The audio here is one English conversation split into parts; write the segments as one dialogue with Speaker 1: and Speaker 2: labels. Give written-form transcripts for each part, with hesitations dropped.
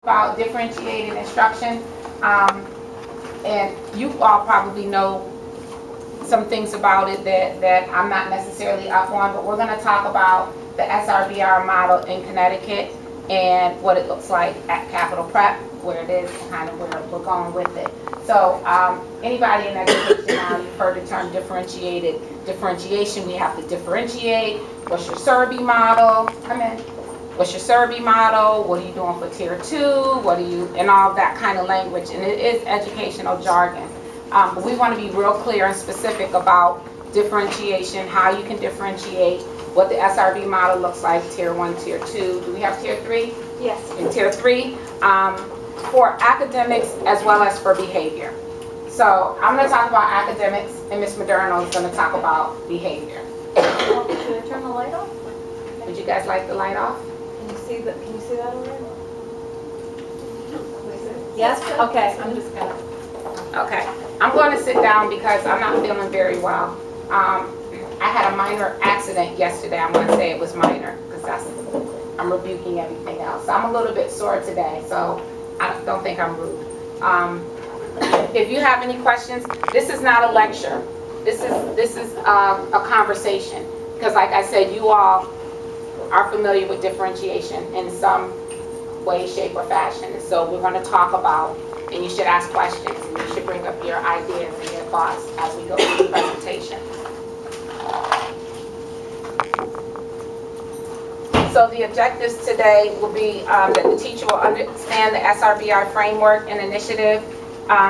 Speaker 1: About differentiated instruction, and you all probably know some things about it that I'm not necessarily up on, but we're going to talk about the SRBI model in Connecticut and what it looks like at Capital Prep, where it is, and kind of where we're going with it. So anybody in education now, you've heard the term differentiation. We have to differentiate. What's your SRBI model? Come in. What's your SRBI model? What are you doing for tier 2? What are you, and all that kind of language, and it is educational jargon. But we want to be real clear and specific about differentiation, how you can differentiate, what the SRBI model looks like, tier 1, tier 2. Do we have tier 3?
Speaker 2: Yes.
Speaker 1: In tier 3, for academics as well as for behavior. So I'm going to talk about academics, and Ms. Moderno is going to talk about behavior.
Speaker 2: Should I turn the light off?
Speaker 1: Would you guys like the light off?
Speaker 2: Can you see that? Can you see that already? Yes. Okay. I'm just gonna.
Speaker 1: Okay. I'm going to sit down because I'm not feeling very well. I had a minor accident yesterday. I'm going to say it was minor because I'm rebuking everything else. So I'm a little bit sore today, so I don't think I'm rude. If you have any questions, this is not a lecture. This is a conversation, because like I said, you all are familiar with differentiation in some way, shape, or fashion. And so we're going to talk about, and you should ask questions, and you should bring up your ideas and your thoughts as we go through the presentation. So the objectives today will be that the teacher will understand the SRBI framework and initiative,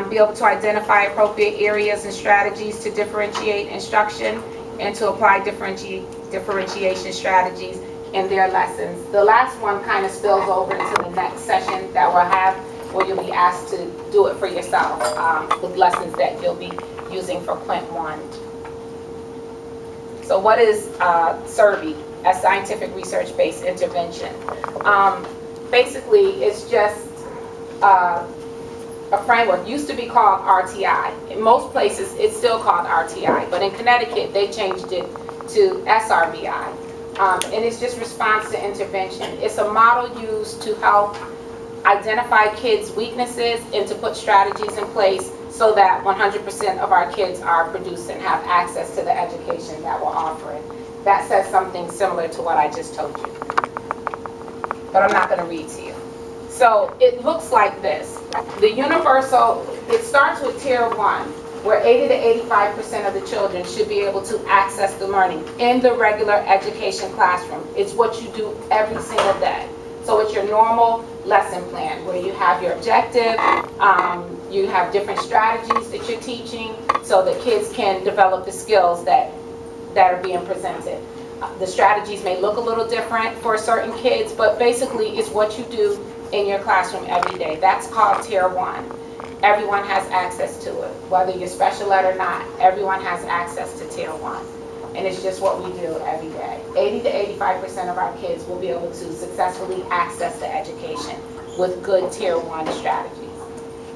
Speaker 1: be able to identify appropriate areas and strategies to differentiate instruction, and to apply differentiation strategies in their lessons. The last one kind of spills over into the next session that we'll have, where you'll be asked to do it for yourself with lessons that you'll be using for Quint 1. So what is SRBI, a scientific research-based intervention? Basically, it's just a framework. It used to be called RTI. In most places, it's still called RTI, but in Connecticut, they changed it to SRBI. And it's just response to intervention. It's a model used to help identify kids' weaknesses and to put strategies in place so that 100% of our kids are produced and have access to the education that we're offering. That says something similar to what I just told you, but I'm not going to read to you. So it looks like this. The universal, it starts with tier 1, where 80 to 85% of the children should be able to access the learning in the regular education classroom. It's what you do every single day. So it's your normal lesson plan, where you have your objective, you have different strategies that you're teaching so that kids can develop the skills that are being presented. The strategies may look a little different for certain kids, but basically it's what you do in your classroom every day. That's called tier 1. Everyone has access to it. Whether you're special ed or not, everyone has access to tier 1. And it's just what we do every day. 80 to 85% of our kids will be able to successfully access the education with good tier 1 strategies.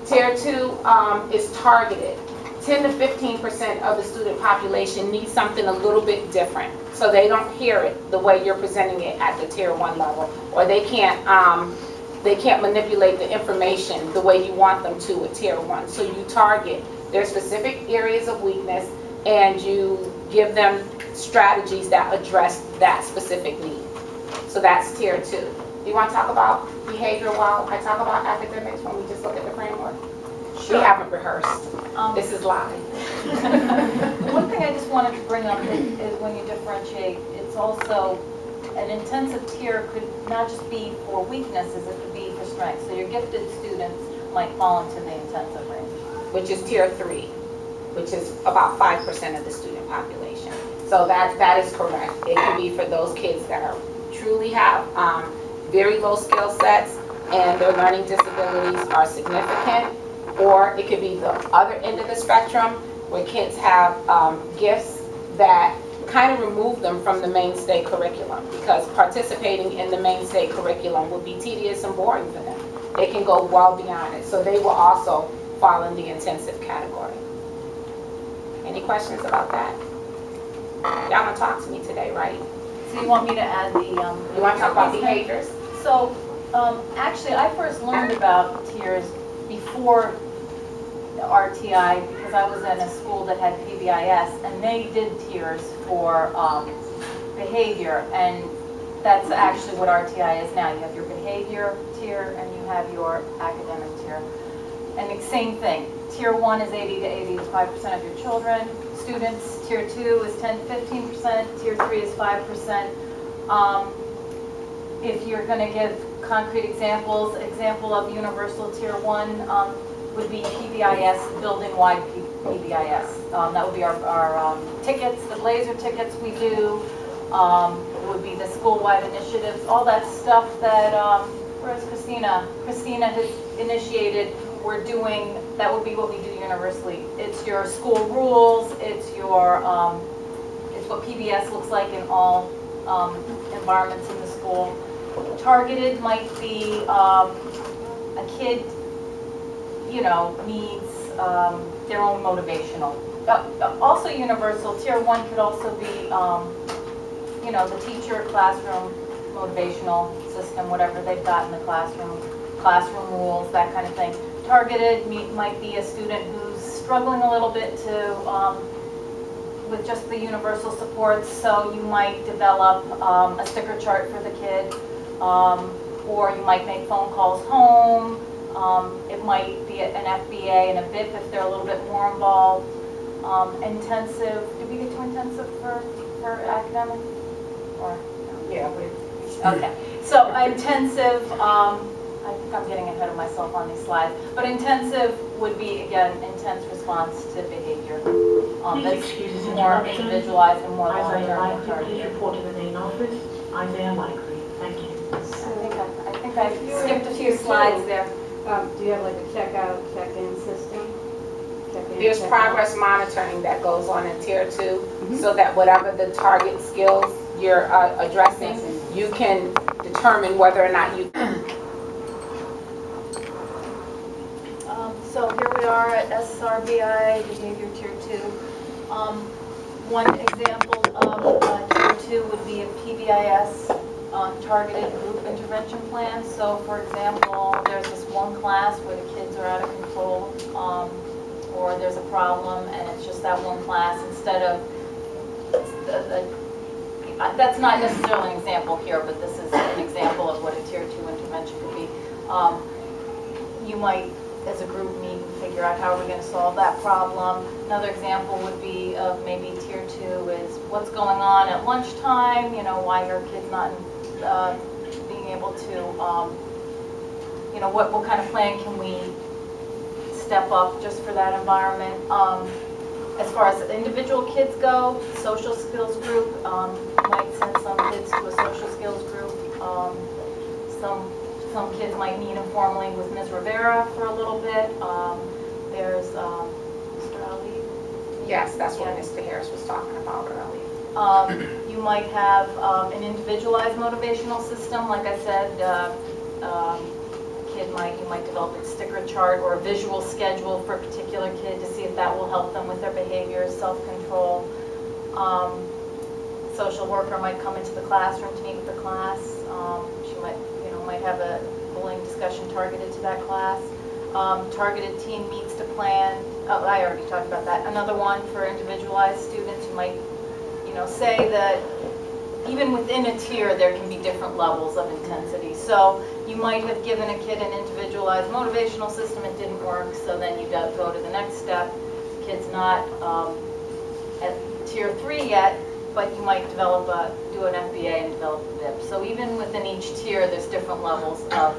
Speaker 1: Tier 2 is targeted. 10 to 15% of the student population needs something a little bit different, so they don't hear it the way you're presenting it at the tier 1 level, or they can't manipulate the information the way you want them to with tier 1. So you target their specific areas of weakness, and you give them strategies that address that specific need. So that's tier 2. Do you want to talk about behavior while I talk about academics when we just look at the framework? Sure. We haven't rehearsed. This is live.
Speaker 2: One thing I just wanted to bring up is when you differentiate, it's also an intensive tier could not just be for weaknesses, it could be for strengths. So your gifted students might fall into the intensive range.
Speaker 1: Which is tier 3, which is about 5% of the student population. So that is correct. It can be for those kids that are truly have very low skill sets and their learning disabilities are significant, or it could be the other end of the spectrum where kids have gifts that kind of remove them from the mainstay curriculum, because participating in the mainstay curriculum would be tedious and boring for them. They can go well beyond it, so they will also fall in the intensive category. Any questions about that? Y'all gonna talk to me today, right?
Speaker 2: So you want me to add the...
Speaker 1: You want to talk about behaviors?
Speaker 2: So Actually, I first learned about tiers before the RTI because I was in a school that had PBIS, and they did tiers for behavior, and that's actually what RTI is now. You have your behavior tier and you have your academic tier. And the same thing, tier 1 is 80 to 85% of your students, tier 2 is 10 to 15%, tier 3 is 5%. If you're going to give concrete examples, example of universal tier 1 would be PBIS, building-wide PBIS. That would be our tickets, the laser tickets we do, would be the school-wide initiatives, all that stuff that, where's Christina? Christina has initiated, we're doing, that would be what we do universally. It's your school rules, it's your, it's what PBS looks like in all environments in the school. Targeted might be a kid, you know, needs their own motivational. Also universal, tier 1 could also be, you know, the teacher, classroom, motivational system, whatever they've got in the classroom rules, that kind of thing. Targeted might be a student who's struggling a little bit to, with just the universal supports, so you might develop a sticker chart for the kid, or you might make phone calls home. It might be an FBA and a BIP if they're a little bit more involved. Intensive, did we get to intensive for academic? Or,
Speaker 1: yeah,
Speaker 2: okay, so intensive, I think I'm getting ahead of myself on these slides, but intensive would be, again, intense response to behavior. That's more individualized and more long-term targeted.
Speaker 3: Please report to the main office. Isaiah Likely. Thank you.
Speaker 2: I think I skipped a few slides there.
Speaker 4: Do you have like a checkout, check-in system?
Speaker 1: There's progress monitoring that goes on in tier 2, so that whatever the target skills you're addressing, you can determine whether or not you.
Speaker 2: So here we are at SRBI behavior tier 2. One example of tier 2 would be a PBIS targeted group intervention plan. So for example, there's this one class where the kids are out of control, or there's a problem and it's just that one class instead of, that's not necessarily an example here, but this is an example of what a tier 2 intervention could be. You might, as a group, meet and figure out how are we going to solve that problem. Another example would be of maybe tier 2 is what's going on at lunchtime, you know, why are kids not being able to, you know, what kind of plan can we step up just for that environment. As far as individual kids go, social skills group, might send some kids to a social skills group. Some kids might meet informally with Ms. Rivera for a little bit. There's Mr. Ali.
Speaker 1: Yes, that's what Mr. Harris was talking about earlier.
Speaker 2: You might have an individualized motivational system, like I said. You might develop a sticker chart or a visual schedule for a particular kid to see if that will help them with their behaviors, self-control. Social worker might come into the classroom to meet with the class. She might have a bullying discussion targeted to that class. Targeted team meets to plan. Oh, I already talked about that. Another one for individualized students, you might, say that even within a tier there can be different levels of intensity. So you might have given a kid an individualized motivational system, it didn't work, so then you go to the next step. The kid's not at tier 3 yet, but you might do an FBA and develop a BIP. So even within each tier there's different levels of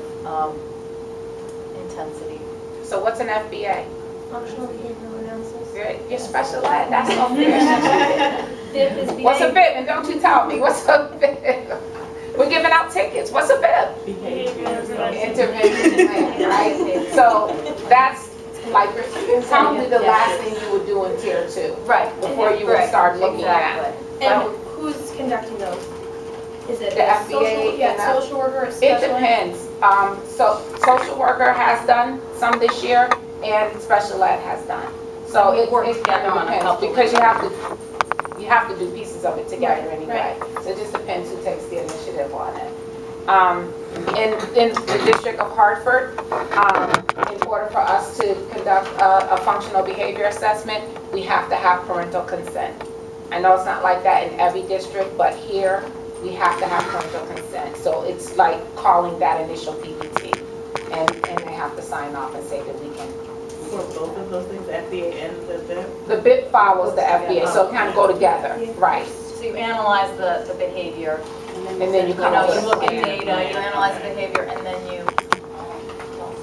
Speaker 2: intensity.
Speaker 1: So what's an FBA?
Speaker 4: Functional behavioral analysis.
Speaker 1: You're special ed, that's so fair.
Speaker 4: BIP is
Speaker 1: What's a BIP? And don't you tell me, what's a BIP? We're giving out tickets, what's a BIP? Intervention plan, right? So that's like probably the last thing you would do in tier 2.
Speaker 2: Right.
Speaker 1: Before you would start looking at.
Speaker 4: And who's conducting those? Is it
Speaker 1: The FBA?
Speaker 4: social worker or special
Speaker 1: It depends. So social worker has done some this year, and special ed has done. So it
Speaker 2: works together on a
Speaker 1: depends
Speaker 2: couple
Speaker 1: because you have to do pieces of it together anyway.
Speaker 4: Right.
Speaker 1: So it just depends who takes the initiative on it. in the District of Hartford, in order for us to conduct a functional behavior assessment, we have to have parental consent. I know it's not like that in every district, but here we have to have parental consent. So it's like calling that initial PPT, and they have to sign off and say that we can.
Speaker 5: For both of those things, FBA and the BIP?
Speaker 1: The BIP follows the FBA, so it kind of go together, right?
Speaker 2: So you analyze the behavior,
Speaker 1: And then you come up with
Speaker 2: you
Speaker 1: a
Speaker 2: look at
Speaker 1: plan.
Speaker 2: data, you analyze the behavior, and then you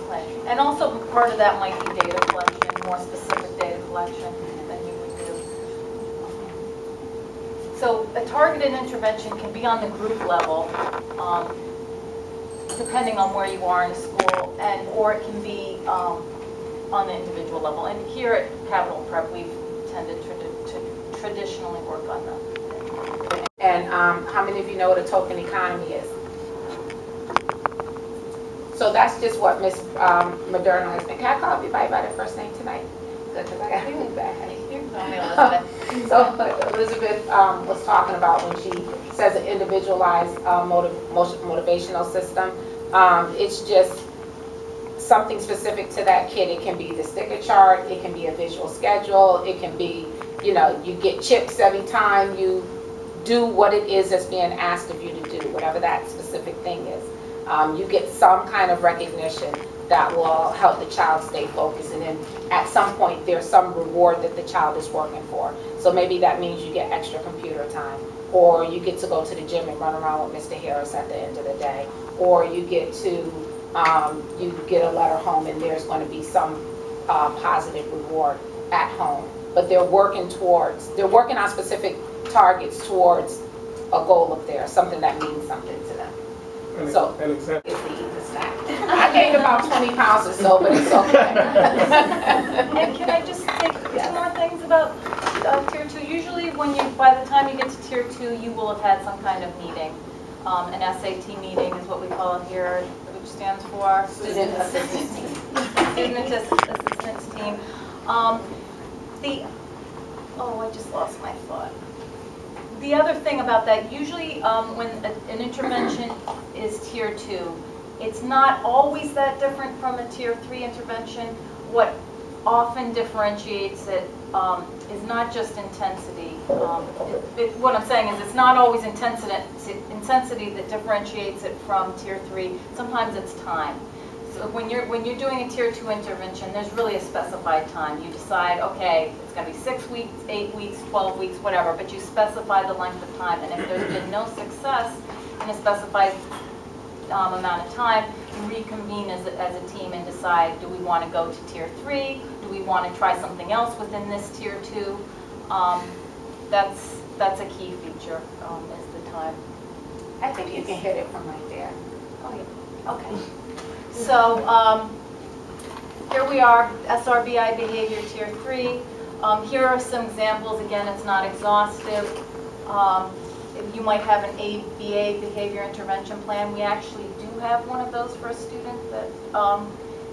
Speaker 2: plan. And also part of that might be data collection, more specific data collection than you would do. So a targeted intervention can be on the group level, depending on where you are in the school, or it can be on the individual level. And here at Capital Prep, we've tended to traditionally work on them.
Speaker 1: And how many of you know what a token economy is? So that's just what Ms. Moderna has been. Can I call everybody by their first name tonight? Good, because I got to move back.
Speaker 2: You can call me Elizabeth.
Speaker 1: So Elizabeth was talking about when she says an individualized motivational system. It's just something specific to that kid. It can be the sticker chart, it can be a visual schedule, it can be, you know, you get chips every time you do what it is that's being asked of you to do, whatever that specific thing is. You get some kind of recognition that will help the child stay focused, and then at some point there's some reward that the child is working for. So maybe that means you get extra computer time, or you get to go to the gym and run around with Mr. Harris at the end of the day, or you get to you get a letter home and there's going to be some positive reward at home. But they're working on specific targets towards a goal of theirs, something that means something to them. So it's the snack. I gained about 20 pounds or so, but it's okay.
Speaker 2: And can I just say two more things about Tier 2? Usually by the time you get to Tier 2, you will have had some kind of meeting. An SAT meeting is what we call it here, which stands for Student Assistance Team. Student Assistance Team. I just lost my thought. The other thing about that, usually when an intervention is Tier 2, it's not always that different from a Tier 3 intervention. What often differentiates it is not just intensity. What I'm saying is it's not always intensity that differentiates it from Tier 3. Sometimes it's time. So when you're doing a Tier 2 intervention, there's really a specified time. You decide, okay, it's going to be 6 weeks, 8 weeks, 12 weeks, whatever, but you specify the length of time. And if there's been no success in a specified amount of time, you reconvene as a team and decide, do we want to go to Tier 3? Do we want to try something else within this Tier 2? That's a key feature, is the time.
Speaker 1: I think you can hit it from right there.
Speaker 2: Oh, yeah. Okay. So here we are, SRBI behavior Tier 3. Here are some examples. Again, it's not exhaustive. You might have an ABA behavior intervention plan. We actually do have one of those for a student. That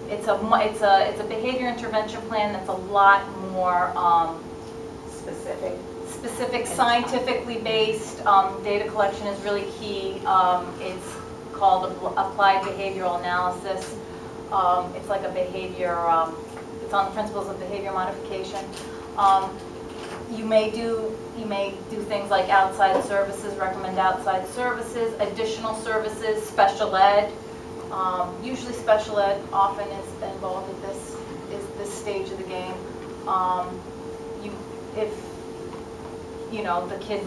Speaker 2: it's a behavior intervention plan that's a lot more specific, scientifically based. Data collection is really key. It's called applied behavioral analysis. It's like a behavior. It's on the principles of behavior modification. You may do things like outside services, recommend outside services, additional services, special ed. Usually special ed often is involved at this stage of the game. The kid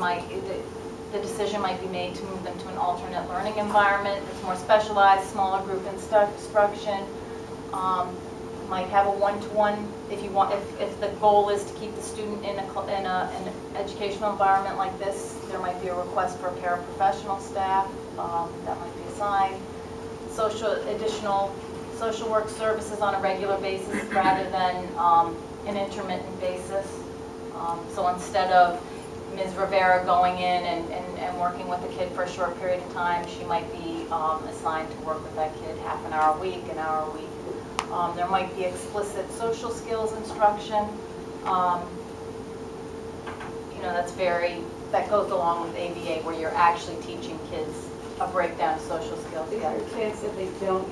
Speaker 2: the decision might be made to move them to an alternate learning environment that's more specialized, smaller group instruction. Might have a one-to-one if the goal is to keep the student in an educational environment like this. There might be a request for paraprofessional staff that might be assigned. Additional social work services on a regular basis rather than an intermittent basis. So instead of Ms. Rivera going in and working with the kid for a short period of time, she might be assigned to work with that kid half an hour a week, an hour a week. There might be explicit social skills instruction. That goes along with ABA, where you're actually teaching kids a breakdown of social skills.
Speaker 6: If your kids, if they don't